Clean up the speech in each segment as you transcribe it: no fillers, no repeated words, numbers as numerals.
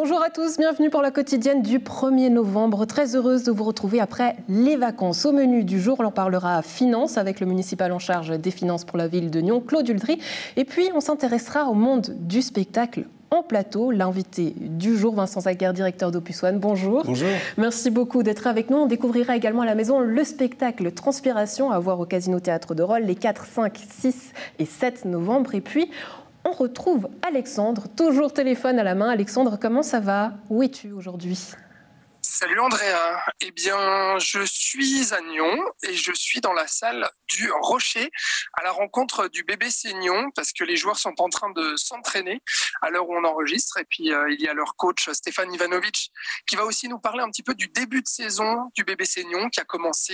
Bonjour à tous, bienvenue pour la quotidienne du 1er novembre. Très heureuse de vous retrouver après les vacances. Au menu du jour, on parlera finances avec le municipal en charge des finances pour la ville de Nyon, Claude Huldry. Et puis, on s'intéressera au monde du spectacle en plateau. L'invité du jour, Vincent Zaguer, directeur d'Opus One. Bonjour. Bonjour. Merci beaucoup d'être avec nous. On découvrira également à la maison le spectacle Transpiration à voir au Casino Théâtre de Rolle les 4, 5, 6 et 7 novembre. Et puis, on retrouve Alexandre, toujours téléphone à la main. Alexandre, comment ça va? Où es-tu aujourd'hui? Salut Andrea, eh bien je suis à Nyon et je suis dans la salle du Rocher à la rencontre du BBC Nyon parce que les joueurs sont en train de s'entraîner à l'heure où on enregistre et puis il y a leur coach Stéphane Ivanovic qui va aussi nous parler un petit peu du début de saison du BBC Nyon qui a commencé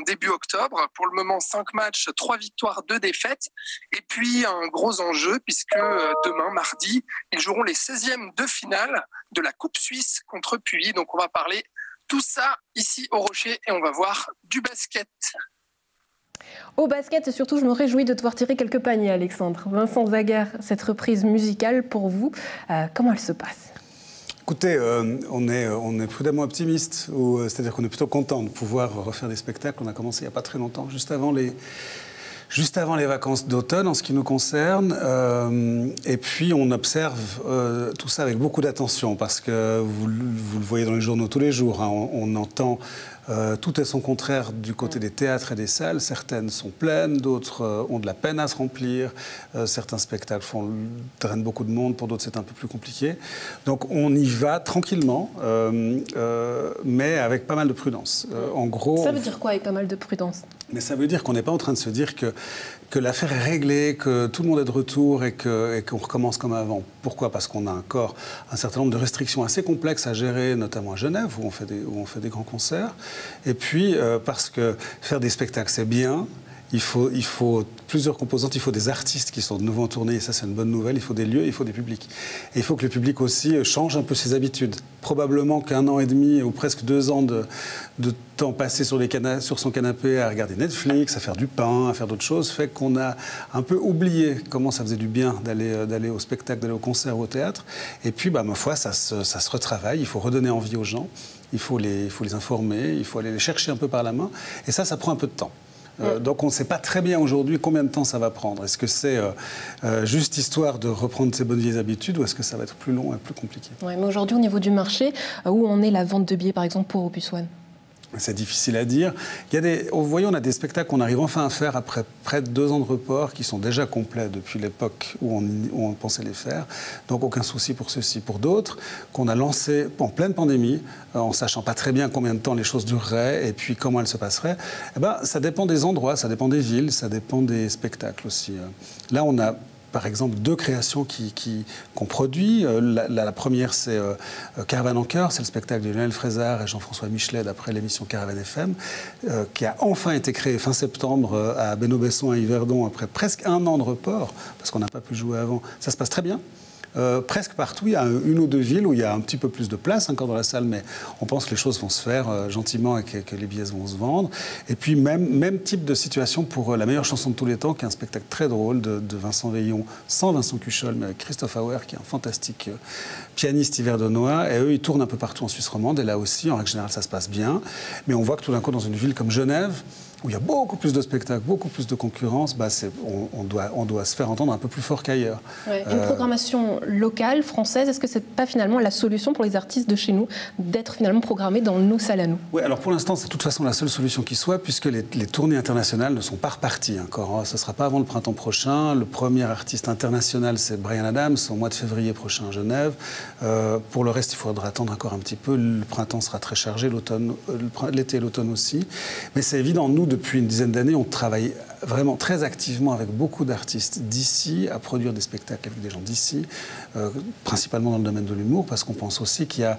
début octobre. Pour le moment 5 matchs, 3 victoires, 2 défaites et puis un gros enjeu puisque demain mardi ils joueront les 16e de finale de la Coupe Suisse contre Puy. Donc on va parler tout ça ici au Rocher et on va voir du basket. Au basket et surtout je me réjouis de devoir tirer quelques paniers, Alexandre. Vincent Zaguer, cette reprise musicale pour vous, comment elle se passe? Écoutez, on est prudemment optimiste, c'est-à-dire qu'on est plutôt content de pouvoir refaire des spectacles. On a commencé il n'y a pas très longtemps, juste avant les vacances d'automne en ce qui nous concerne. Et puis on observe tout ça avec beaucoup d'attention parce que vous le voyez dans les journaux tous les jours. Hein, on entend tout et son contraire du côté des théâtres et des salles. Certaines sont pleines, d'autres ont de la peine à se remplir. Certains spectacles drainent beaucoup de monde, pour d'autres c'est un peu plus compliqué. Donc on y va tranquillement, mais avec pas mal de prudence. En gros, ça veut dire quoi avec pas mal de prudence? Mais ça veut dire qu'on n'est pas en train de se dire que l'affaire est réglée, que tout le monde est de retour et qu'on recommence comme avant. Pourquoi? Parce qu'on a encore un certain nombre de restrictions assez complexes à gérer, notamment à Genève, où on fait des grands concerts. Et puis, parce que faire des spectacles, c'est bien. Il faut plusieurs composantes. Il faut des artistes qui sont de nouveau en tournée, et ça c'est une bonne nouvelle. Il faut des lieux, il faut des publics. Et il faut que le public aussi change un peu ses habitudes. Probablement qu'1 an et demi ou presque 2 ans de temps passé sur son canapé à regarder Netflix, à faire du pain, à faire d'autres choses, fait qu'on a un peu oublié comment ça faisait du bien d'aller au spectacle, d'aller au concert ou au théâtre. Et puis, ma foi, ça se retravaille. Il faut redonner envie aux gens. Il faut les informer. Il faut aller les chercher un peu par la main. Et ça prend un peu de temps. Donc on ne sait pas très bien aujourd'hui combien de temps ça va prendre. Est-ce que c'est juste histoire de reprendre ses bonnes vieilles habitudes ou est-ce que ça va être plus long et plus compliqué? Oui, mais aujourd'hui, au niveau du marché, où en est la vente de billets, par exemple, pour Opus One? C'est difficile à dire. Vous voyez, on a des spectacles qu'on arrive enfin à faire après près de 2 ans de report qui sont déjà complets depuis l'époque où on pensait les faire. Donc aucun souci pour ceux-ci. Pour d'autres, qu'on a lancés en pleine pandémie, en sachant pas très bien combien de temps les choses dureraient et puis comment elles se passeraient, ça dépend des endroits, ça dépend des villes, ça dépend des spectacles aussi. Là, on a par exemple 2 créations qu'on produit. La première, c'est Caravane en chœur, c'est le spectacle de Lionel Frézard et Jean-François Michelet d'après l'émission Caravane FM, qui a enfin été créé fin septembre à Benoît-Besson à Yverdon après presque 1 an de report, parce qu'on n'a pas pu jouer avant. Ça se passe très bien. Presque partout, il y a 1 ou 2 villes où il y a un petit peu plus de place encore dans la salle, mais on pense que les choses vont se faire gentiment et que les billets vont se vendre. Et puis même type de situation pour La meilleure chanson de tous les temps, qui est un spectacle très drôle de Vincent Veillon, sans Vincent Cuchol, mais avec Christophe Auer, qui est un fantastique pianiste yverdonois. Et eux, ils tournent un peu partout en Suisse romande. Et là aussi, en règle générale, ça se passe bien. Mais on voit que tout d'un coup, dans une ville comme Genève, où il y a beaucoup plus de spectacles, beaucoup plus de concurrence, on doit se faire entendre un peu plus fort qu'ailleurs. Ouais. Une programmation locale, française, est-ce que ce n'est pas finalement la solution pour les artistes de chez nous d'être finalement programmés dans nos salles à nous? Oui, alors pour l'instant, c'est de toute façon la seule solution qui soit, puisque les tournées internationales ne sont pas reparties encore. Ce ne sera pas avant le printemps prochain. Le premier artiste international, c'est Bryan Adams, au mois de février prochain à Genève. Pour le reste, il faudra attendre encore un petit peu. Le printemps sera très chargé, l'été et l'automne aussi. Mais c'est évident, nous, depuis une dizaine d'années, on travaille vraiment très activement avec beaucoup d'artistes d'ici à produire des spectacles avec des gens d'ici, principalement dans le domaine de l'humour, parce qu'on pense aussi qu'il y a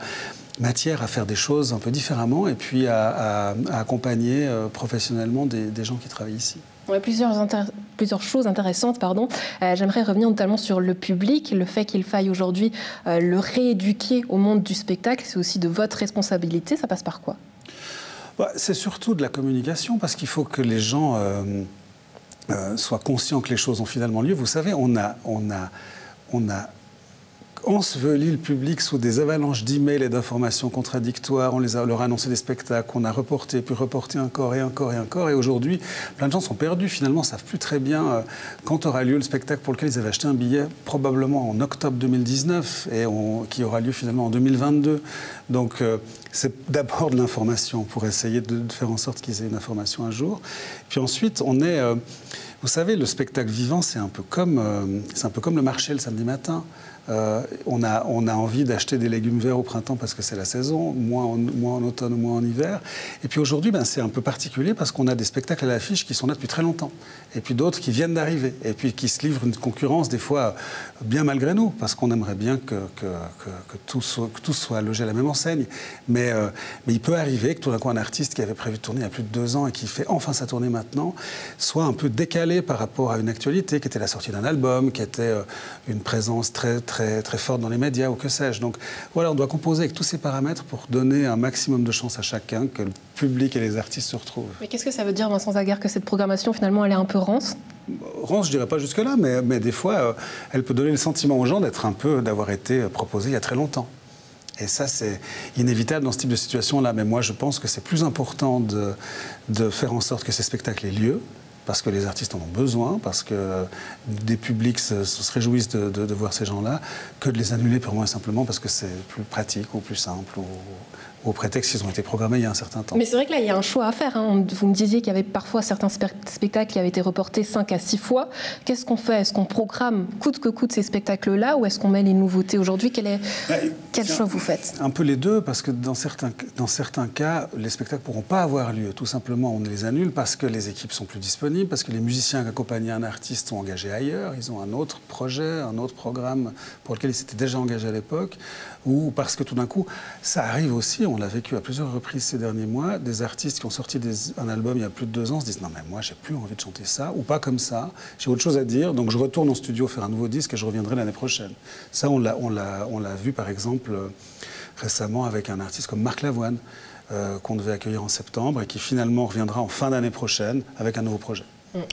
matière à faire des choses un peu différemment et puis à accompagner professionnellement des gens qui travaillent ici. Ouais, plusieurs choses intéressantes, pardon. J'aimerais revenir notamment sur le public, le fait qu'il faille aujourd'hui le rééduquer au monde du spectacle, c'est aussi de votre responsabilité. Ça passe par quoi? C'est surtout de la communication, parce qu'il faut que les gens soient conscients que les choses ont finalement lieu. Vous savez, on a ensevelit le public sous des avalanches d'emails et d'informations contradictoires. On leur a annoncé des spectacles, on a reporté, puis reporté encore et encore et encore. Et aujourd'hui, plein de gens sont perdus, finalement, ne savent plus très bien quand aura lieu le spectacle pour lequel ils avaient acheté un billet, probablement en octobre 2019, et qui aura lieu finalement en 2022. Donc, c'est d'abord de l'information pour essayer de faire en sorte qu'ils aient une information un jour. Puis ensuite, on est... vous savez, le spectacle vivant, c'est un peu comme le marché le samedi matin. On a envie d'acheter des légumes verts au printemps parce que c'est la saison, moins en automne ou moins en hiver. Et puis aujourd'hui, c'est un peu particulier parce qu'on a des spectacles à l'affiche qui sont là depuis très longtemps. Et puis d'autres qui viennent d'arriver. Et puis qui se livrent une concurrence, des fois, bien malgré nous, parce qu'on aimerait bien que tout soit logé à la même enseigne. Mais il peut arriver que tout d'un coup, un artiste qui avait prévu de tourner il y a plus de 2 ans et qui fait enfin sa tournée maintenant, soit un peu décalé par rapport à une actualité qui était la sortie d'un album, qui était une présence très forte dans les médias ou que sais-je. Donc voilà, on doit composer avec tous ces paramètres pour donner un maximum de chance à chacun, que le public et les artistes se retrouvent. Mais qu'est-ce que ça veut dire, Vincent Zaguer, que cette programmation, finalement, elle est un peu rance ? Rance, je dirais pas jusque-là, mais des fois, elle peut donner le sentiment aux gens d'avoir été proposée il y a très longtemps. Et ça, c'est inévitable dans ce type de situation-là. Mais moi, je pense que c'est plus important de faire en sorte que ces spectacles aient lieu, parce que les artistes en ont besoin, parce que des publics se réjouissent de voir ces gens-là, que de les annuler purement et simplement parce que c'est plus pratique ou plus simple ou au prétexte qu'ils ont été programmés il y a un certain temps. Mais c'est vrai que là, il y a un choix à faire. Vous me disiez qu'il y avait parfois certains spectacles qui avaient été reportés 5 à 6 fois. Qu'est-ce qu'on fait ? Est-ce qu'on programme coûte que coûte ces spectacles-là ou est-ce qu'on met les nouveautés aujourd'hui ? Quel choix vous faites ? Un peu les deux, parce que dans certains cas, les spectacles ne pourront pas avoir lieu. Tout simplement, on les annule parce que les équipes sont plus disponibles, parce que les musiciens qui accompagnaient un artiste sont engagés ailleurs, ils ont un autre projet, un autre programme pour lequel ils s'étaient déjà engagés à l'époque, ou parce que tout d'un coup, ça arrive aussi, on l'a vécu à plusieurs reprises ces derniers mois, des artistes qui ont sorti un album il y a plus de 2 ans se disent « Non mais moi j'ai plus envie de chanter ça, ou pas comme ça, j'ai autre chose à dire, donc je retourne en studio faire un nouveau disque et je reviendrai l'année prochaine ». Ça, on l'a vu par exemple récemment avec un artiste comme Marc Lavoine, qu'on devait accueillir en septembre et qui finalement reviendra en fin d'année prochaine avec un nouveau projet.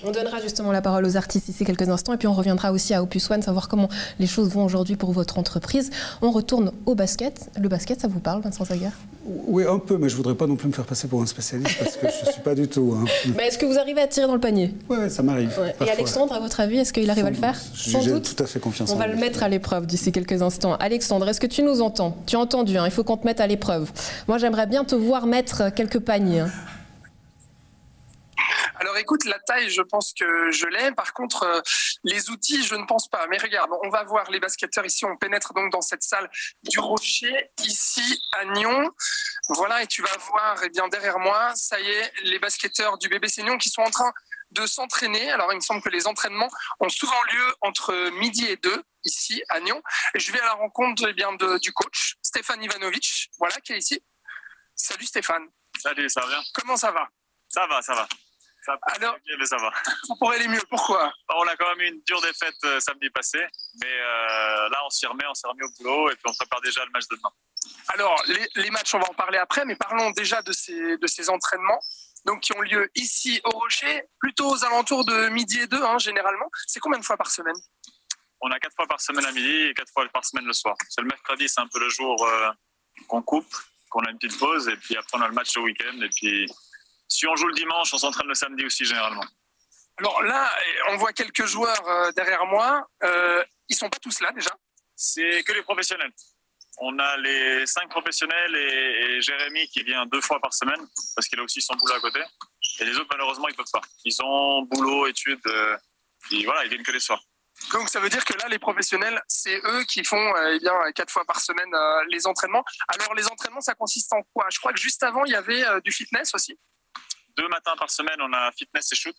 On donnera justement la parole aux artistes ici quelques instants et puis on reviendra aussi à Opus One, savoir comment les choses vont aujourd'hui pour votre entreprise. On retourne au basket. Le basket, ça vous parle, Vincent Zaguer ? Oui, un peu, mais je ne voudrais pas non plus me faire passer pour un spécialiste parce que je ne suis pas du tout. Mais est-ce que vous arrivez à tirer dans le panier ? Oui, ça m'arrive. Ouais. Et Alexandre, à votre avis, est-ce qu'il arrive à le faire ? Sans doute. J'ai tout à fait confiance en lui. On va le mettre à l'épreuve d'ici quelques instants. Alexandre, est-ce que tu nous entends ? Tu as entendu, il faut qu'on te mette à l'épreuve. Moi, j'aimerais bien te voir mettre quelques paniers. Alors écoute, la taille, je pense que je l'ai. Par contre, les outils, je ne pense pas. Mais regarde, on va voir les basketteurs ici. On pénètre donc dans cette salle du Rocher, ici à Nyon. Voilà, et tu vas voir, eh bien, derrière moi, ça y est, les basketteurs du BBC Nyon qui sont en train de s'entraîner. Alors il me semble que les entraînements ont souvent lieu entre midi et 2, ici à Nyon. Et je vais à la rencontre eh bien, du coach, Stéphane Ivanovic, voilà, qui est ici. Salut Stéphane. Salut, ça va bien ? Comment ça va ? Ça va. Alors, mais ça va. Ça pourrait aller mieux, pourquoi ? On a quand même eu une dure défaite samedi passé, mais là on s'y remet au boulot et puis on prépare déjà le match de demain. Alors, les matchs, on va en parler après, mais parlons déjà de ces entraînements donc, qui ont lieu ici au Rocher, plutôt aux alentours de midi et 2, généralement. C'est combien de fois par semaine ? On a 4 fois par semaine à midi et 4 fois par semaine le soir. C'est le mercredi, c'est un peu le jour qu'on coupe, qu'on a une petite pause, et puis après on a le match le week-end, et puis... Si on joue le dimanche, on s'entraîne le samedi aussi, généralement. Alors là, on voit quelques joueurs derrière moi. Ils ne sont pas tous là, déjà ? C'est que les professionnels. On a les 5 professionnels et Jérémy qui vient 2 fois par semaine, parce qu'il a aussi son boulot à côté. Et les autres, malheureusement, ils ne peuvent pas. Ils ont boulot, études, et voilà, ils viennent que les soirs. Donc ça veut dire que là, les professionnels, c'est eux qui font 4 fois par semaine les entraînements. Alors les entraînements, ça consiste en quoi ? Je crois que juste avant, il y avait du fitness aussi. 2 matins par semaine, on a fitness et shoot.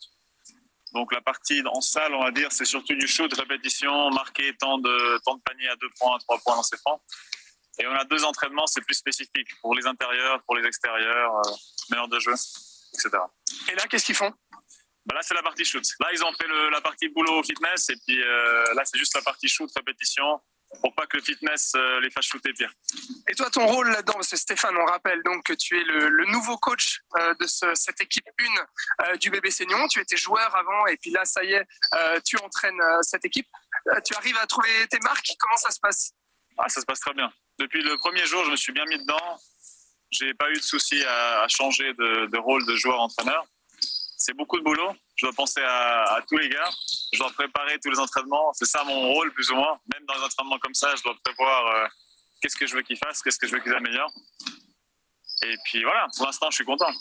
Donc la partie en salle, on va dire, c'est surtout du shoot, répétition, marquer tant de paniers à 2 points, 3 points dans ses francs. Et on a 2 entraînements, c'est plus spécifique pour les intérieurs, pour les extérieurs, meneurs de jeu, etc. Et là, qu'est-ce qu'ils font ? Là, c'est la partie shoot. Là, ils ont fait la partie boulot fitness et puis là, c'est juste la partie shoot, répétition, pour pas que le fitness les fasse shooter pire. Et toi, ton rôle là-dedans, parce que Stéphane, on rappelle donc que tu es le nouveau coach de cette équipe 1 du BBC Nyon. Tu étais joueur avant et puis là, ça y est, tu entraînes cette équipe. Tu arrives à trouver tes marques ? Comment ça se passe ? Ah, ça se passe très bien. Depuis le premier jour, je me suis bien mis dedans. J'ai pas eu de souci à changer de rôle de joueur-entraîneur. C'est beaucoup de boulot. Je dois penser à tous les gars. Je dois préparer tous les entraînements. C'est ça mon rôle, plus ou moins. Même dans les entraînements comme ça, je dois prévoir qu'est-ce que je veux qu'ils fassent, qu'est-ce que je veux qu'ils améliorent. Et puis voilà, pour l'instant, je suis content.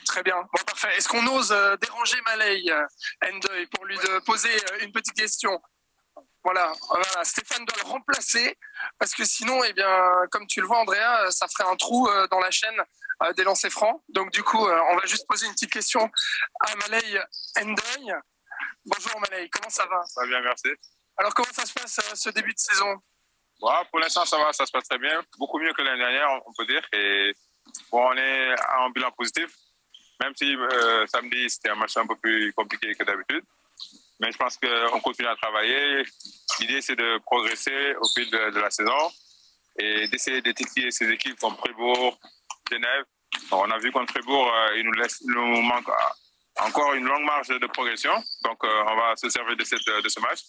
Très bien, bon, parfait. Est-ce qu'on ose déranger Malay Ndoye pour lui poser une petite question? Voilà, Stéphane doit le remplacer parce que sinon, eh bien, comme tu le vois, Andrea, ça ferait un trou dans la chaîne des lancers francs. Donc du coup, on va juste poser une petite question à Malay Ndoye. Bonjour Malay, comment ça va? Ça va bien, merci. Alors comment ça se passe ce début de saison? Bon, pour l'instant, ça va, ça se passe très bien. Beaucoup mieux que l'année dernière, on peut dire. Et bon, on est en bilan positif. Même si samedi, c'était un match un peu plus compliqué que d'habitude. Mais je pense qu'on continue à travailler. L'idée, c'est de progresser au fil de la saison et d'essayer de titiller ces équipes comme Fribourg, Genève. Donc, on a vu contre Fribourg, il nous manque encore une longue marge de progression. Donc, on va se servir de ce match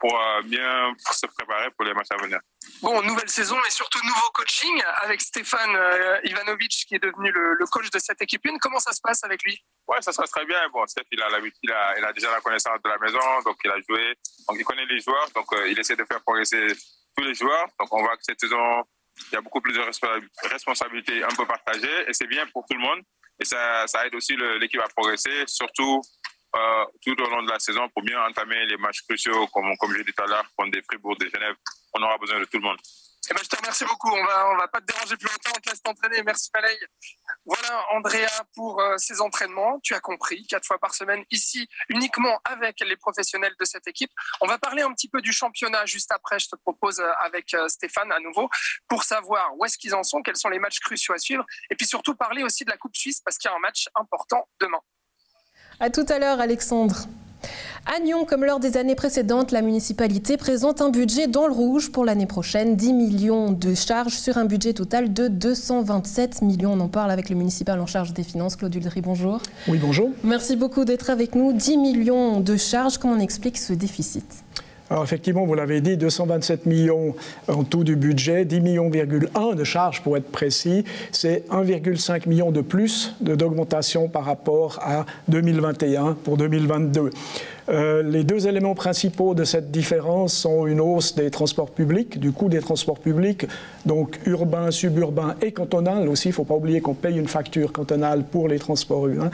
pour bien se préparer pour les matchs à venir. Bon, nouvelle saison et surtout nouveau coaching avec Stéphane Ivanovic qui est devenu le coach de cette équipe 1. Comment ça se passe avec lui? Ouais, ça se passe très bien. Bon, Steph, il a l'habitude, il a déjà la connaissance de la maison, donc il a joué, donc il connaît les joueurs, donc il essaie de faire progresser tous les joueurs. Donc on voit que cette saison, il y a beaucoup plus de responsabilités un peu partagées et c'est bien pour tout le monde. Et ça aide aussi l'équipe à progresser, surtout tout au long de la saison pour bien entamer les matchs cruciaux, comme j'ai dit tout à l'heure, contre des Fribourg, des Genève. On aura besoin de tout le monde. Eh ben, je te remercie beaucoup. On va pas te déranger plus longtemps. On te laisse t'entraîner. Merci, Malay. Voilà, Andrea, pour ces entraînements. Tu as compris, 4 fois par semaine, ici, uniquement avec les professionnels de cette équipe. On va parler un petit peu du championnat juste après. Je te propose avec Stéphane à nouveau pour savoir où est-ce qu'ils en sont, quels sont les matchs cruciaux à suivre. Et puis surtout parler aussi de la Coupe Suisse parce qu'il y a un match important demain. À tout à l'heure, Alexandre. À Nyon, comme lors des années précédentes, la municipalité présente un budget dans le rouge pour l'année prochaine. 10 millions de charges sur un budget total de 227 millions. On en parle avec le municipal en charge des finances, Claude Uldry. Bonjour. Oui, bonjour. Merci beaucoup d'être avec nous. 10 millions de charges, comment on explique ce déficit ? Alors effectivement, vous l'avez dit, 227 millions en tout du budget, 10,1 millions de charges pour être précis. C'est 1,5 million de plus d'augmentation par rapport à 2021 pour 2022. Les deux éléments principaux de cette différence sont une hausse des transports publics, du coût des transports publics, donc urbains, suburbains et cantonal aussi. Il ne faut pas oublier qu'on paye une facture cantonale pour les transports urbains.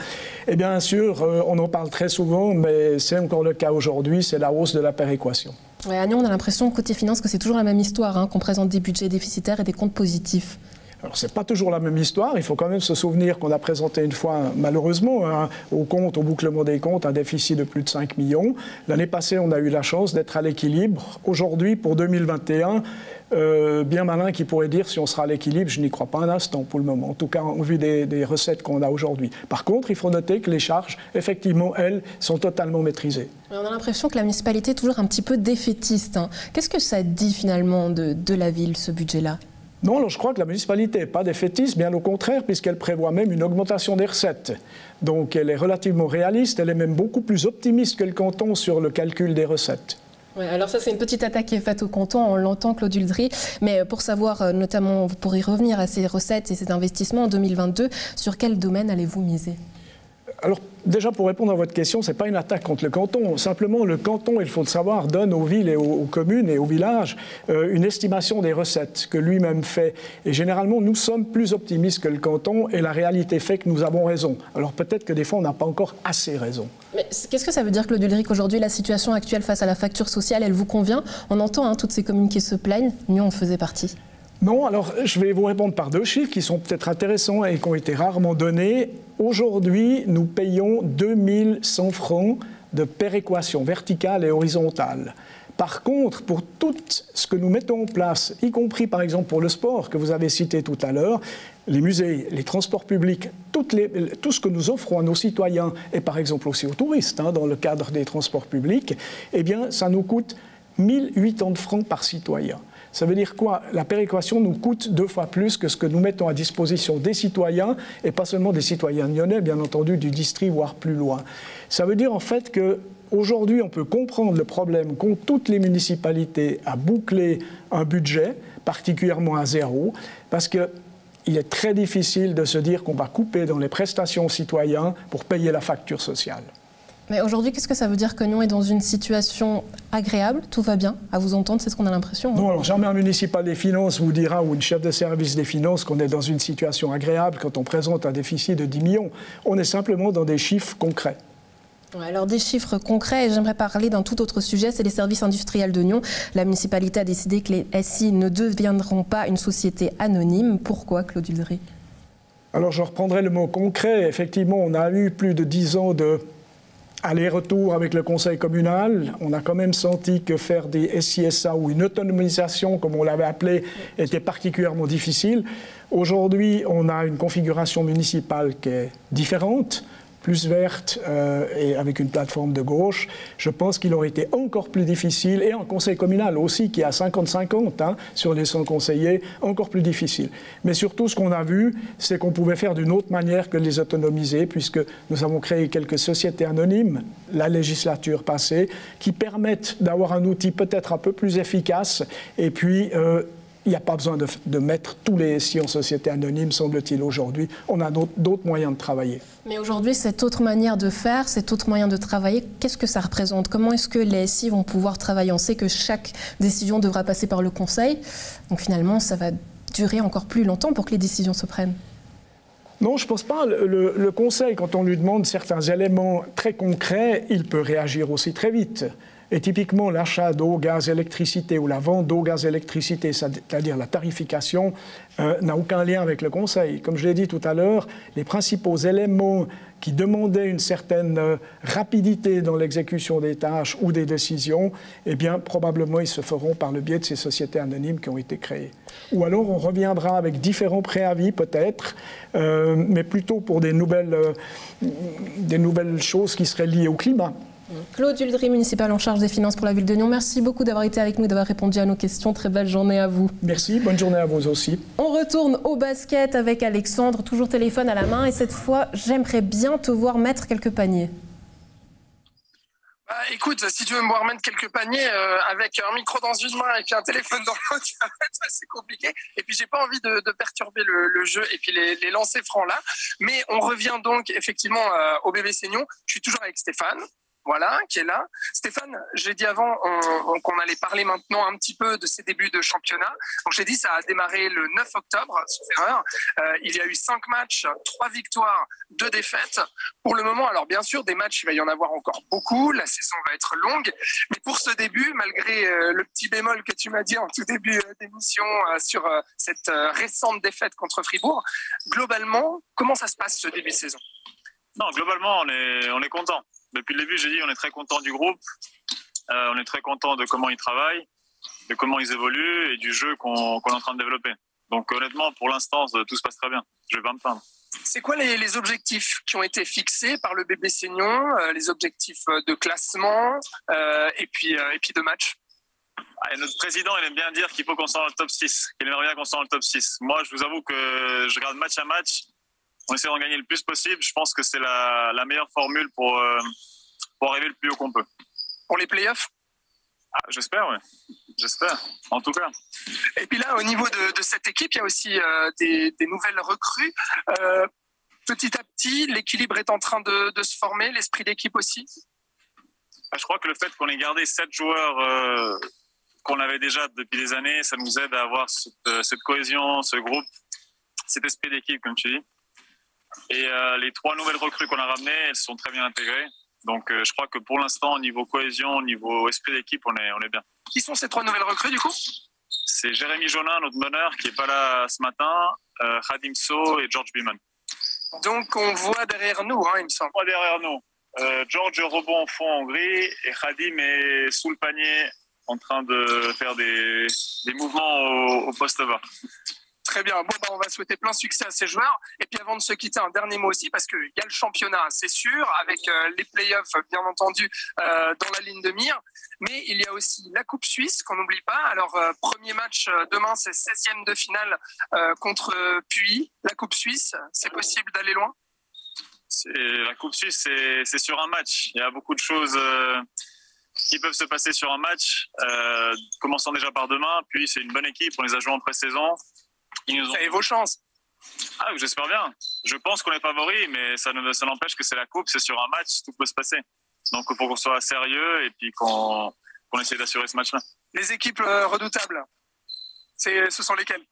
Et bien sûr, on en parle très souvent, mais c'est encore le cas aujourd'hui, c'est la hausse de la péréquation. Ouais, à Nyon, on a l'impression, côté finance, que c'est toujours la même histoire, qu'on présente des budgets déficitaires et des comptes positifs. Alors, ce n'est pas toujours la même histoire. Il faut quand même se souvenir qu'on a présenté une fois, malheureusement, au bouclement des comptes, un déficit de plus de 5 millions. L'année passée, on a eu la chance d'être à l'équilibre. Aujourd'hui, pour 2021, bien malin qui pourrait dire si on sera à l'équilibre, je n'y crois pas un instant pour le moment. En tout cas, en vue des recettes qu'on a aujourd'hui. Par contre, il faut noter que les charges, effectivement, elles, sont totalement maîtrisées. On a l'impression que la municipalité est toujours un petit peu défaitiste. Qu'est-ce que ça dit finalement de la ville, ce budget-là ? Non, alors je crois que la municipalité n'est pas défaitiste, bien au contraire, puisqu'elle prévoit même une augmentation des recettes. Donc elle est relativement réaliste, elle est même beaucoup plus optimiste que le canton sur le calcul des recettes. Oui, alors ça c'est une petite attaque qui est faite au canton, on l'entend, Claude Uldry, mais pour savoir notamment, pour y revenir à ces recettes et ces investissements en 2022, sur quel domaine allez-vous miser ? Alors, déjà, pour répondre à votre question, ce n'est pas une attaque contre le canton. Simplement, le canton, il faut le savoir, donne aux villes et aux communes et aux villages une estimation des recettes que lui-même fait. Et généralement, nous sommes plus optimistes que le canton et la réalité fait que nous avons raison. Alors peut-être que des fois, on n'a pas encore assez raison. Mais qu'est-ce que ça veut dire, Claude Uldry, qu'aujourd'hui, la situation actuelle face à la facture sociale, elle vous convient ? On entend toutes ces communes qui se plaignent. Nyon en faisait partie. Non, alors je vais vous répondre par deux chiffres qui sont peut-être intéressants et qui ont été rarement donnés. Aujourd'hui, nous payons 2100 francs de péréquation verticale et horizontale. Par contre, pour tout ce que nous mettons en place, y compris par exemple pour le sport que vous avez cité tout à l'heure, les musées, les transports publics, tout ce que nous offrons à nos citoyens et par exemple aussi aux touristes dans le cadre des transports publics, eh bien ça nous coûte 1080 francs par citoyen. Ça veut dire quoi? La péréquation nous coûte 2 fois plus que ce que nous mettons à disposition des citoyens, et pas seulement des citoyens nyonnais, bien entendu, du district, voire plus loin. Ça veut dire en fait que Aujourd'hui, on peut comprendre le problème qu'ont toutes les municipalités à boucler un budget, particulièrement à zéro, parce qu'il est très difficile de se dire qu'on va couper dans les prestations aux citoyens pour payer la facture sociale. Mais aujourd'hui, qu'est-ce que ça veut dire que Nyon est dans une situation agréable? Tout va bien? À vous entendre, c'est ce qu'on a l'impression. Non, alors jamais un municipal des finances vous dira, ou une chef de service des finances, qu'on est dans une situation agréable quand on présente un déficit de 10 millions. On est simplement dans des chiffres concrets. Alors des chiffres concrets, et j'aimerais parler d'un tout autre sujet, c'est les services industriels de Nyon. La municipalité a décidé que les SI ne deviendront pas une société anonyme. Pourquoi, Claude Uldry? Alors je reprendrai le mot concret. Effectivement, on a eu plus de 10 ans de aller-retour avec le conseil communal. On a quand même senti que faire des SISA ou une autonomisation, comme on l'avait appelé, était particulièrement difficile. Aujourd'hui, on a une configuration municipale qui est différente, plus verte et avec une plateforme de gauche. Je pense qu'il aurait été encore plus difficile, et un conseil communal aussi qui est à 50-50 sur les 100 conseillers, encore plus difficile. Mais surtout, ce qu'on a vu, c'est qu'on pouvait faire d'une autre manière que les autonomiser, puisque nous avons créé quelques sociétés anonymes, la législature passée, qui permettent d'avoir un outil peut-être un peu plus efficace, et puis il n'y a pas besoin de mettre tous les SI en société anonyme, semble-t-il, aujourd'hui. On a d'autres moyens de travailler. Mais aujourd'hui, cette autre manière de faire, cet autre moyen de travailler, qu'est-ce que ça représente? Comment est-ce que les SI vont pouvoir travailler? On sait que chaque décision devra passer par le Conseil. Donc finalement, ça va durer encore plus longtemps pour que les décisions se prennent. Non, je ne pense pas. Le Conseil, quand on lui demande certains éléments très concrets, il peut réagir aussi très vite. Et typiquement, l'achat d'eau, gaz, électricité ou la vente d'eau, gaz, électricité, c'est-à-dire la tarification, n'a aucun lien avec le Conseil. Comme je l'ai dit tout à l'heure, les principaux éléments qui demandaient une certaine rapidité dans l'exécution des tâches ou des décisions, eh bien, probablement, ils se feront par le biais de ces sociétés anonymes qui ont été créées. Ou alors, on reviendra avec différents préavis, peut-être, mais plutôt pour des nouvelles choses qui seraient liées au climat. Claude Uldry, municipal en charge des finances pour la ville de Nyon, merci beaucoup d'avoir été avec nous et d'avoir répondu à nos questions. Très belle journée à vous. Merci, bonne journée à vous aussi. On retourne au basket avec Alexandre, toujours téléphone à la main, et cette fois, j'aimerais bien te voir mettre quelques paniers. Écoute, si tu veux me voir mettre quelques paniers avec un micro dans une main et puis un téléphone dans l'autre, c'est compliqué. Et puis, j'ai pas envie de perturber le jeu et puis les lancers francs là. Mais on revient donc effectivement au BBC Nyon. Je suis toujours avec Stéphane. Voilà, qui est là. Stéphane, j'ai dit avant qu'on allait parler maintenant un petit peu de ses débuts de championnat. Donc j'ai dit ça a démarré le 9 octobre, sauf erreur. Il y a eu 5 matchs, 3 victoires, 2 défaites. Pour le moment, alors bien sûr, des matchs, il va y en avoir encore beaucoup. La saison va être longue. Mais pour ce début, malgré le petit bémol que tu m'as dit en tout début d'émission sur cette récente défaite contre Fribourg, globalement, comment ça se passe ce début de saison? Non, globalement, on est content. Depuis le début, j'ai dit on est très content du groupe, on est très content de comment ils travaillent, de comment ils évoluent et du jeu qu'on est en train de développer. Donc honnêtement, pour l'instant, tout se passe très bien. Je ne vais pas me plaindre. C'est quoi les objectifs qui ont été fixés par le BBC Nyon, les objectifs de classement et puis de match? Notre président, il aime bien dire qu'il faut qu'on soit dans le top 6, qu'il aimerait bien qu'on soit dans le top 6. Moi, je vous avoue que je regarde match à match. On essaie d'en gagner le plus possible. Je pense que c'est la meilleure formule pour arriver le plus haut qu'on peut. Pour les playoffs? J'espère, oui. J'espère, en tout cas. Et puis là, au niveau de cette équipe, il y a aussi des nouvelles recrues. Petit à petit, l'équilibre est en train de se former, l'esprit d'équipe aussi? Je crois que le fait qu'on ait gardé 7 joueurs qu'on avait déjà depuis des années, ça nous aide à avoir cette cohésion, ce groupe, cet esprit d'équipe, comme tu dis. Et les 3 nouvelles recrues qu'on a ramenées, elles sont très bien intégrées. Donc je crois que pour l'instant, au niveau cohésion, au niveau esprit d'équipe, on est bien. Qui sont ces 3 nouvelles recrues du coup? C'est Jérémy Jonin, notre meneur, qui n'est pas là ce matin, Khadim So et George Beeman. Donc on voit derrière nous, il me semble. On voit derrière nous. George rebond en fond en gris et Khadim est sous le panier en train de faire des mouvements au poste bas. Très bien. Bon, on va souhaiter plein succès à ces joueurs. Et puis avant de se quitter, un dernier mot aussi, parce qu'il y a le championnat, c'est sûr, avec les playoffs, bien entendu, dans la ligne de mire. Mais il y a aussi la Coupe Suisse, qu'on n'oublie pas. Alors, premier match demain, c'est 16e de finale contre Puy. La Coupe Suisse, c'est possible d'aller loin? Et la Coupe Suisse, c'est sur un match. Il y a beaucoup de choses qui peuvent se passer sur un match, commençant déjà par demain. Puis c'est une bonne équipe, on les a joués en pré-saison. Vous avez vos chances. Ah, j'espère bien. Je pense qu'on est favoris, mais ça n'empêche que c'est la Coupe, c'est sur un match, tout peut se passer. Donc il faut qu'on soit sérieux et puis qu'on essaie d'assurer ce match-là. Les équipes redoutables, ce sont lesquelles?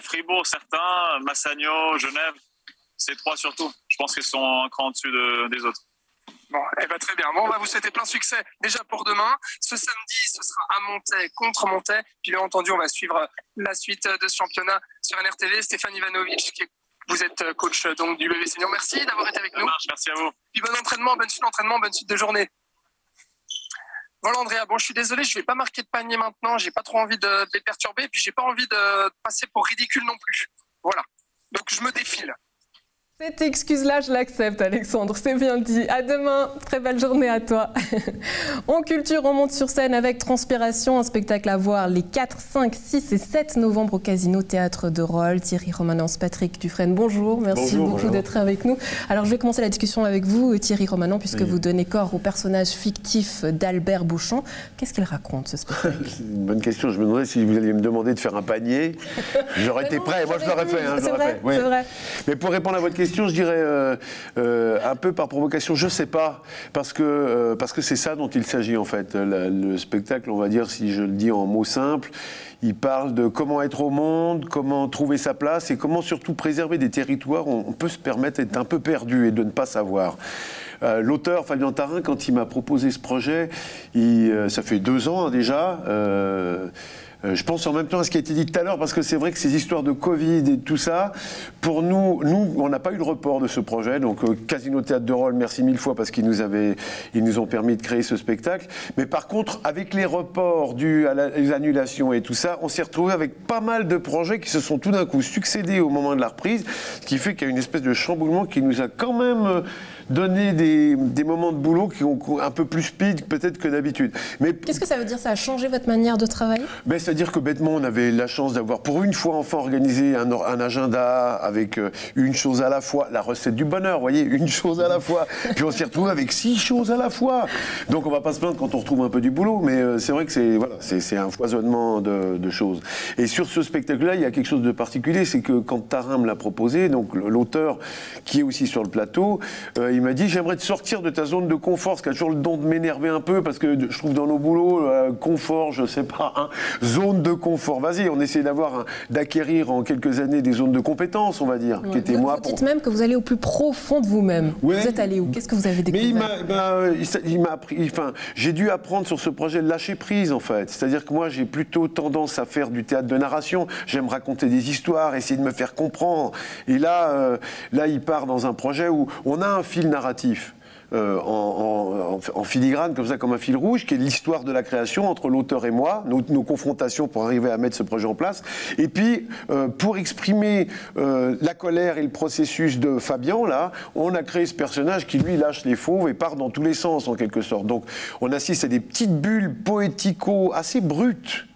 Fribourg, certains, Massagno, Genève, ces trois surtout. Je pense qu'ils sont un cran au-dessus des autres. Bon, très bien. Bon, on va vous souhaiter plein de succès déjà pour demain. Ce samedi, ce sera à Montaix contre Montaix. Puis bien entendu, on va suivre la suite de ce championnat sur NRTV. Stéphane Ivanovic, vous êtes coach donc, du bébé senior. Merci d'avoir été avec nous. Merci à vous. Puis bon entraînement, bonne suite d'entraînement, bonne suite de journée. Voilà Andrea, bon je suis désolé, je vais pas marquer de panier maintenant, j'ai pas trop envie de les perturber, puis j'ai pas envie de passer pour ridicule non plus. Voilà, donc je me défile. Cette excuse-là, je l'accepte, Alexandre, c'est bien dit. À demain, très belle journée à toi. En culture, on monte sur scène avec Transpiration, un spectacle à voir les 4, 5, 6 et 7 novembre au Casino Théâtre de Rolles. Thierry Romanens, Patrick Dufresne, bonjour. Merci beaucoup d'être avec nous. Alors, je vais commencer la discussion avec vous, Thierry Romanens, puisque vous donnez corps au personnage fictif d'Albert Bouchon. Qu'est-ce qu'il raconte, ce spectacle? C'est une bonne question. Je me demandais si vous alliez me demander de faire un panier. J'aurais été prêt. Moi, je l'aurais fait. C'est vrai, c'est vrai. Mais pour répondre à votre question, je dirais un peu par provocation, je ne sais pas, parce que c'est ça dont il s'agit en fait. Le spectacle, on va dire, si je le dis en mots simples, il parle de comment être au monde, comment trouver sa place et comment surtout préserver des territoires où on peut se permettre d'être un peu perdu et de ne pas savoir. L'auteur, Fabien Tarin, quand il m'a proposé ce projet, ça fait 2 ans déjà, je pense en même temps à ce qui a été dit tout à l'heure, parce que c'est vrai que ces histoires de Covid et tout ça, pour nous on n'a pas eu le report de ce projet. Donc Casino Théâtre de Rolles, merci 1000 fois parce qu'ils nous ont permis de créer ce spectacle. Mais par contre, avec les reports dus à les annulations et tout ça, on s'est retrouvé avec pas mal de projets qui se sont tout d'un coup succédés au moment de la reprise, ce qui fait qu'il y a une espèce de chamboulement qui nous a quand même donné des moments de boulot qui ont un peu plus speed peut-être que d'habitude. Mais qu'est-ce que ça veut dire? Ça a changé votre manière de travailler? C'est-à-dire que bêtement, on avait la chance d'avoir pour une fois enfin organisé un agenda avec une chose à la fois, la recette du bonheur, vous voyez, une chose à la fois. Puis on s'y retrouve avec 6 choses à la fois. Donc on va pas se plaindre quand on retrouve un peu du boulot, mais c'est vrai que c'est un foisonnement de choses. Et sur ce spectacle-là, il y a quelque chose de particulier, c'est que quand Tarin me l'a proposé, donc l'auteur qui est aussi sur le plateau, il m'a dit j'aimerais te sortir de ta zone de confort, ce qui a toujours le don de m'énerver un peu, parce que je trouve dans nos boulots, confort, je sais pas, zone de confort. Vas-y, on essaie d'acquérir en quelques années des zones de compétences, on va dire. Qui était vous dites même que vous allez au plus profond de vous-même. Ouais. Vous êtes allé où? Qu'est-ce que vous avez découvert? Mais il m'a appris. Enfin, j'ai dû apprendre sur ce projet de lâcher prise, en fait. C'est-à-dire que moi, j'ai plutôt tendance à faire du théâtre de narration. J'aime raconter des histoires, essayer de me faire comprendre. Et là, il part dans un projet où on a un fil narratif. En filigrane, comme ça, comme un fil rouge, qui est l'histoire de la création entre l'auteur et moi, nos confrontations pour arriver à mettre ce projet en place. Et puis, pour exprimer la colère et le processus de Fabien, là, on a créé ce personnage qui, lui, lâche les fauves et part dans tous les sens, en quelque sorte. Donc, on assiste à des petites bulles poético assez brutes,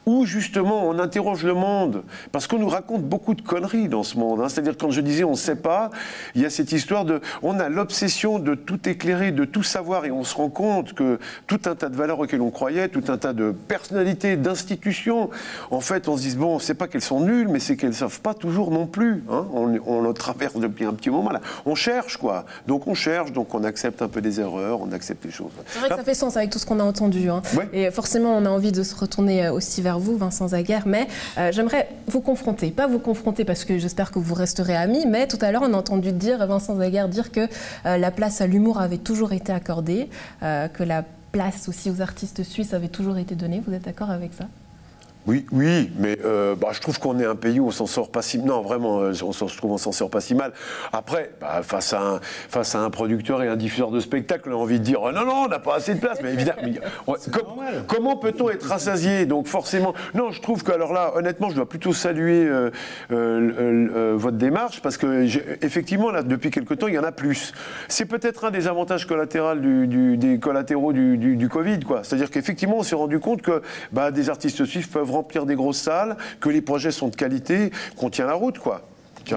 où justement on interroge le monde, parce qu'on nous raconte beaucoup de conneries dans ce monde. C'est-à-dire quand je disais on ne sait pas, il y a cette histoire on a l'obsession de tout éclairer, de tout savoir, et on se rend compte que tout un tas de valeurs auxquelles on croyait, tout un tas de personnalités, d'institutions, en fait on se dit bon, c'est pas qu'elles sont nulles, mais c'est qu'elles ne savent pas toujours non plus. Hein. On le traverse depuis un petit moment là. On cherche quoi. Donc on cherche, donc on accepte un peu des erreurs, on accepte les choses. C'est vrai que ça fait sens avec tout ce qu'on a entendu. Hein. Ouais. Et forcément on a envie de se retourner aussi vers vous, Vincent Zaguer, mais j'aimerais vous confronter, pas vous confronter parce que j'espère que vous resterez amis, mais tout à l'heure on a entendu Vincent Zaguer dire que la place à l'humour avait toujours été accordée, que la place aussi aux artistes suisses avait toujours été donnée. Vous êtes d'accord avec ça? Oui, mais je trouve qu'on est un pays où on s'en sort pas si mal. Non, vraiment, je trouve qu'on s'en sort pas si mal. Après, face à un producteur et un diffuseur de spectacle, on a envie de dire non, on n'a pas assez de place. Mais évidemment, comment peut-on être rassasié? Donc forcément, non, je trouve que alors là, honnêtement, je dois plutôt saluer votre démarche parce que effectivement, là, depuis quelque temps, il y en a plus. C'est peut-être un des avantages collatéraux des collatéraux du Covid, quoi. C'est-à-dire qu'effectivement, on s'est rendu compte que des artistes suisses peuvent remplir des grosses salles, que les projets sont de qualité, qu'on tient la route, quoi.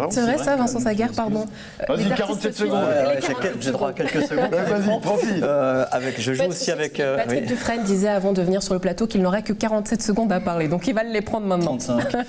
C'est vrai ça, Vincent Saguer, pardon. Vas-y, 47 secondes. J'ai droit à quelques secondes. Vas-y, profite. Je joue aussi avec... Patrick Dufresne disait avant de venir sur le plateau qu'il n'aurait que 47 secondes à parler, donc il va les prendre maintenant. 35.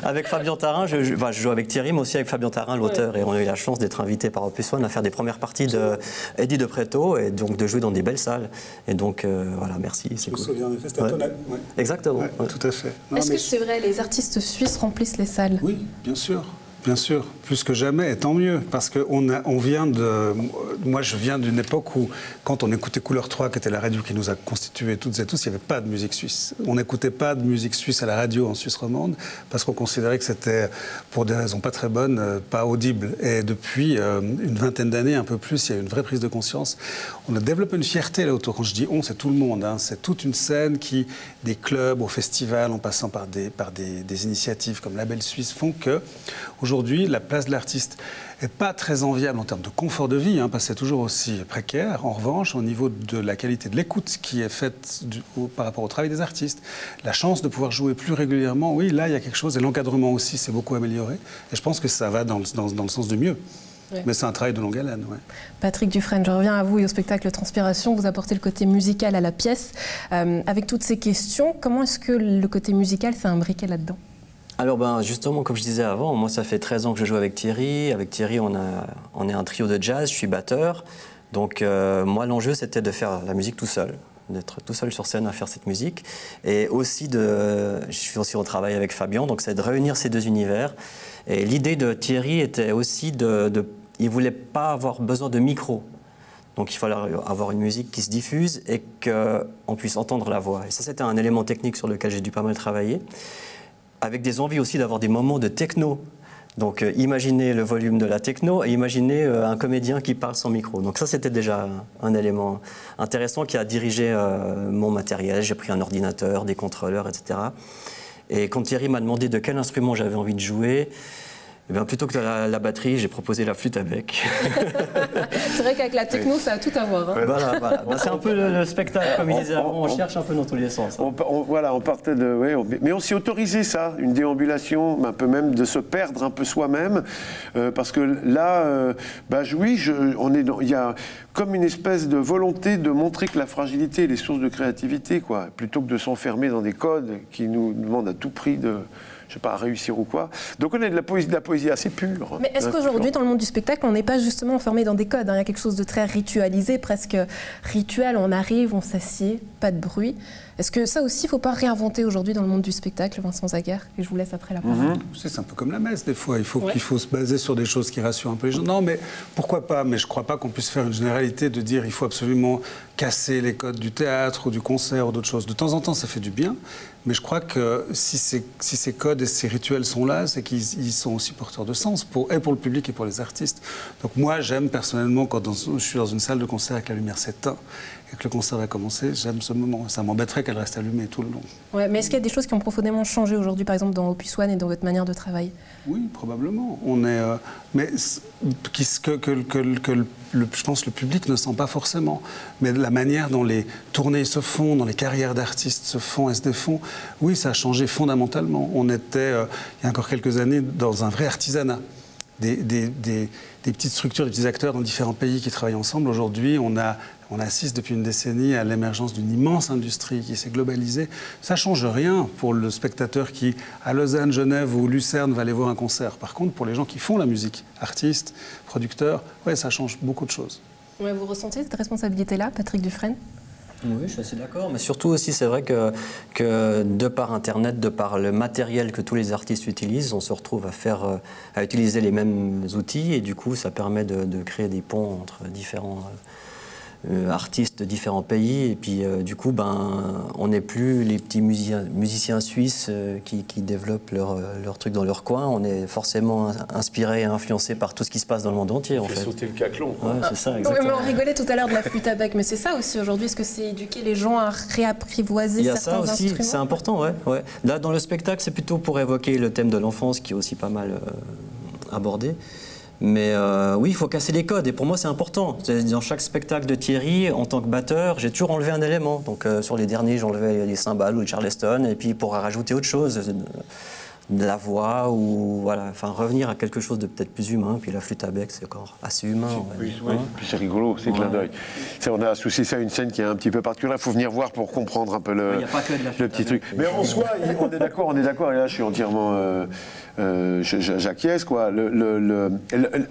Avec Fabien Tarin, je joue avec Thierry, mais aussi avec Fabien Tarin, l'auteur, et on a eu la chance d'être invité par Opus One à faire des premières parties de Eddie de Pretto, et donc de jouer dans des belles salles. Et donc, voilà, merci, c'est cool. Je me souviens, en effet, c'était Tonal. Exactement. Ouais, tout à fait. Est-ce que c'est vrai, les artistes suisses remplissent les salles? Oui, bien sûr. Bien sûr, plus que jamais, et tant mieux, parce que moi je viens d'une époque où, quand on écoutait Couleur 3, qui était la radio qui nous a constitués toutes et tous, il n'y avait pas de musique suisse. On n'écoutait pas de musique suisse à la radio en Suisse romande, parce qu'on considérait que c'était, pour des raisons pas très bonnes, pas audible. Et depuis une vingtaine d'années, un peu plus, il y a une vraie prise de conscience. On a développé une fierté là autour. Quand je dis on, c'est tout le monde. Hein. C'est toute une scène qui, des clubs au festival, en passant par des initiatives comme Label Suisse, font que, aujourd'hui, la place de l'artiste n'est pas très enviable en termes de confort de vie, hein, parce que c'est toujours aussi précaire. En revanche, au niveau de la qualité de l'écoute qui est faite par rapport au travail des artistes, la chance de pouvoir jouer plus régulièrement, oui, là, il y a quelque chose. Et l'encadrement aussi s'est beaucoup amélioré. Et je pense que ça va dans le sens du mieux. Oui. Mais c'est un travail de longue haleine. Ouais. Patrick Dufresne, je reviens à vous et au spectacle Transpiration. Vous apportez le côté musical à la pièce. Avec toutes ces questions, comment est-ce que le côté musical s'est imbriqué là-dedans ? Alors justement, comme je disais avant, moi ça fait 13 ans que je joue avec Thierry. Avec Thierry, on est un trio de jazz, je suis batteur. Donc moi l'enjeu c'était de faire la musique tout seul, d'être tout seul sur scène à faire cette musique. Et aussi je suis aussi au travail avec Fabien, donc c'est de réunir ces deux univers. Et l'idée de Thierry était aussi il ne voulait pas avoir besoin de micro. Donc il fallait avoir une musique qui se diffuse et qu'on puisse entendre la voix. Et ça c'était un élément technique sur lequel j'ai dû pas mal travailler. Avec des envies aussi d'avoir des moments de techno. Donc imaginez le volume de la techno et imaginez un comédien qui parle sans micro. Donc ça c'était déjà un élément intéressant qui a dirigé mon matériel. J'ai pris un ordinateur, des contrôleurs, etc. Et quand Thierry m'a demandé de quel instrument j'avais envie de jouer, eh bien, plutôt que la batterie, j'ai proposé la flûte à bec. C'est vrai qu'avec la techno, ça a tout à voir. Hein. Voilà. C'est un peu le spectacle, comme il disait avant, on cherche un peu dans tous les sens. On partait de... mais on s'y autorisait ça, une déambulation, un peu même de se perdre un peu soi-même, parce que là, il y a comme une espèce de volonté de montrer que la fragilité est les sources de créativité, quoi, plutôt que de s'enfermer dans des codes qui nous demandent à tout prix de... je sais pas, à réussir ou quoi. Donc on a de la poésie assez pure. Mais est-ce qu'aujourd'hui, dans le monde du spectacle, on n'est pas justement enfermé dans des codes, hein? Il y a quelque chose de très ritualisé, presque rituel. On arrive, on s'assied, pas de bruit. Est-ce que ça aussi, il ne faut pas réinventer aujourd'hui dans le monde du spectacle, Vincent Saguer? Et je vous laisse après la parole. C'est un peu comme la messe, des fois. Il faut se baser sur des choses qui rassurent un peu les gens. Non, mais pourquoi pas? Mais je ne crois pas qu'on puisse faire une généralité de dire il faut absolument casser les codes du théâtre ou du concert ou d'autres choses. De temps en temps, ça fait du bien. Mais je crois que si ces codes et ces rituels sont là, c'est qu'ils sont aussi porteurs de sens, pour le public et pour les artistes. Donc moi, j'aime personnellement, quand je suis dans une salle de concert avec la lumière s'éteint et que le concert va commencer, j'aime ce moment. Ça m'embêterait qu'elle reste allumée tout le long. Ouais, mais est-ce qu'il y a des choses qui ont profondément changé aujourd'hui, par exemple, dans Opus One et dans votre manière de travailler? Oui, probablement. Mais je pense le public ne sent pas forcément. Mais la manière dont les tournées se font, dont les carrières d'artistes se font et se défont, oui, ça a changé fondamentalement. On était, il y a encore quelques années, dans un vrai artisanat. Des petites structures, des petits acteurs dans différents pays qui travaillent ensemble. Aujourd'hui, on assiste depuis une décennie à l'émergence d'une immense industrie qui s'est globalisée. Ça ne change rien pour le spectateur qui, à Lausanne, Genève ou Lucerne, va aller voir un concert. Par contre, pour les gens qui font la musique, artistes, producteurs, ouais, ça change beaucoup de choses. Ouais, vous ressentez cette responsabilité-là, Patrick Dufresne ? Oui, je suis assez d'accord, mais surtout aussi c'est vrai que de par Internet, de par le matériel que tous les artistes utilisent, on se retrouve à utiliser les mêmes outils et du coup ça permet de créer des ponts entre différents artistes de différents pays et puis du coup on n'est plus les petits musiciens suisses qui développent leur truc dans leur coin, on est forcément inspiré et influencé par tout ce qui se passe dans le monde entier. On fait sauter le caclon. Ouais, c'est ça, exactement. Oui, mais on rigolait tout à l'heure de la flûte à bec, mais c'est ça aussi aujourd'hui, est-ce que c'est éduquer les gens à réapprivoiser certains instruments? Il y a ça aussi, c'est important, ouais. Là dans le spectacle c'est plutôt pour évoquer le thème de l'enfance qui est aussi pas mal abordé. Mais oui, il faut casser les codes et pour moi c'est important. Dans chaque spectacle de Thierry, en tant que batteur, j'ai toujours enlevé un élément. Donc sur les derniers, j'enlevais les cymbales ou le charleston et puis pour rajouter autre chose. de la voix, ou voilà, enfin revenir à quelque chose de peut-être plus humain. Puis la flûte à bec, c'est encore assez humain. Oui, puis c'est rigolo, c'est clin d'œil. On a associé ça à une scène qui est un petit peu particulière. Il faut venir voir pour comprendre un peu le petit truc. Mais en soi, on est d'accord, et là je suis entièrement... j'acquiesce, quoi.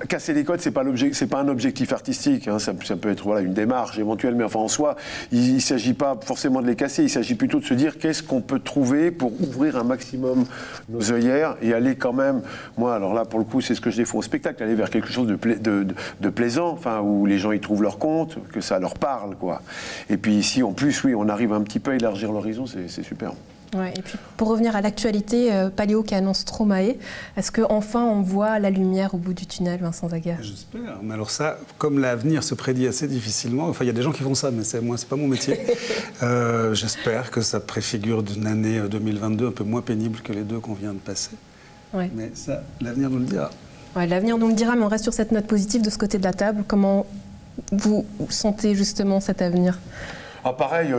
Casser les codes, c'est pas un objectif artistique, hein. Ça peut être voilà, une démarche éventuelle, mais enfin en soi, il ne s'agit pas forcément de les casser, il s'agit plutôt de se dire qu'est-ce qu'on peut trouver pour ouvrir un maximum nos œillères et aller quand même, moi alors là pour le coup c'est ce que je défends au spectacle, aller vers quelque chose de plaisant, enfin, où les gens y trouvent leur compte, que ça leur parle, quoi. Et puis ici en plus, oui, on arrive un petit peu à élargir l'horizon, c'est super. Ouais, et puis pour revenir à l'actualité, Paléo qui annonce Stromae, est-ce qu'enfin on voit la lumière au bout du tunnel, Vincent Zaguer? J'espère, mais alors ça, comme l'avenir se prédit assez difficilement, enfin il y a des gens qui font ça, mais moi c'est pas mon métier, j'espère que ça préfigure d'une année 2022 un peu moins pénible que les deux qu'on vient de passer. Ouais. Mais ça, l'avenir nous le dira. Ouais, l'avenir nous le dira, mais on reste sur cette note positive de ce côté de la table. Comment vous sentez justement cet avenir? Ah, pareil,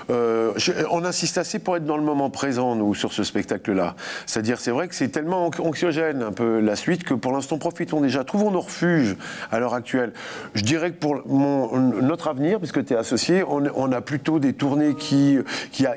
on insiste assez pour être dans le moment présent, nous, sur ce spectacle-là. C'est-à-dire, c'est vrai que c'est tellement anxiogène, un peu, la suite, que pour l'instant, profitons déjà. Trouvons nos refuges à l'heure actuelle. Je dirais que pour notre avenir, puisque tu es associé, on a plutôt des tournées qui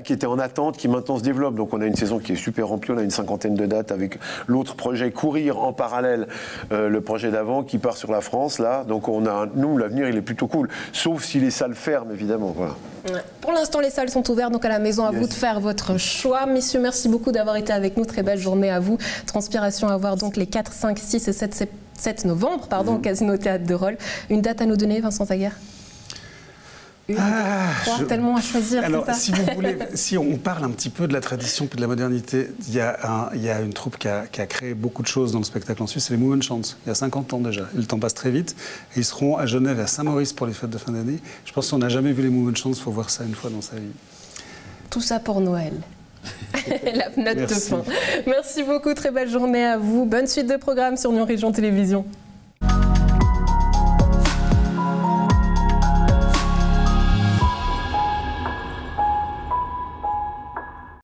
étaient en attente, qui maintenant se développent. Donc, on a une saison qui est super remplie. On a une 50aine de dates avec l'autre projet Courir en parallèle, le projet d'avant qui part sur la France, là. Donc, nous, l'avenir, il est plutôt cool. Sauf si les salles ferment, évidemment. Voilà. Ouais. Pour l'instant, les salles sont ouvertes, donc à la maison, à vous de faire votre choix. Messieurs, merci beaucoup d'avoir été avec nous. Très belle journée à vous. Transpiration à voir donc les 4, 5, 6 et 7 novembre au Casino Théâtre de Rolle. Une date à nous donner, Vincent Zaguer? Tellement à choisir. Alors, ça si vous voulez, si on parle un petit peu de la tradition et de la modernité, il y a une troupe qui a créé beaucoup de choses dans le spectacle en Suisse, c'est les Movement Chants. Il y a 50 ans déjà. Et le temps passe très vite. Et ils seront à Genève et à Saint-Maurice pour les fêtes de fin d'année. Je pense qu'on n'a jamais vu les Movement Chants, il faut voir ça une fois dans sa vie. Tout ça pour Noël. La note de fin. Merci beaucoup, très belle journée à vous. Bonne suite de programme sur Nyon Région Télévision.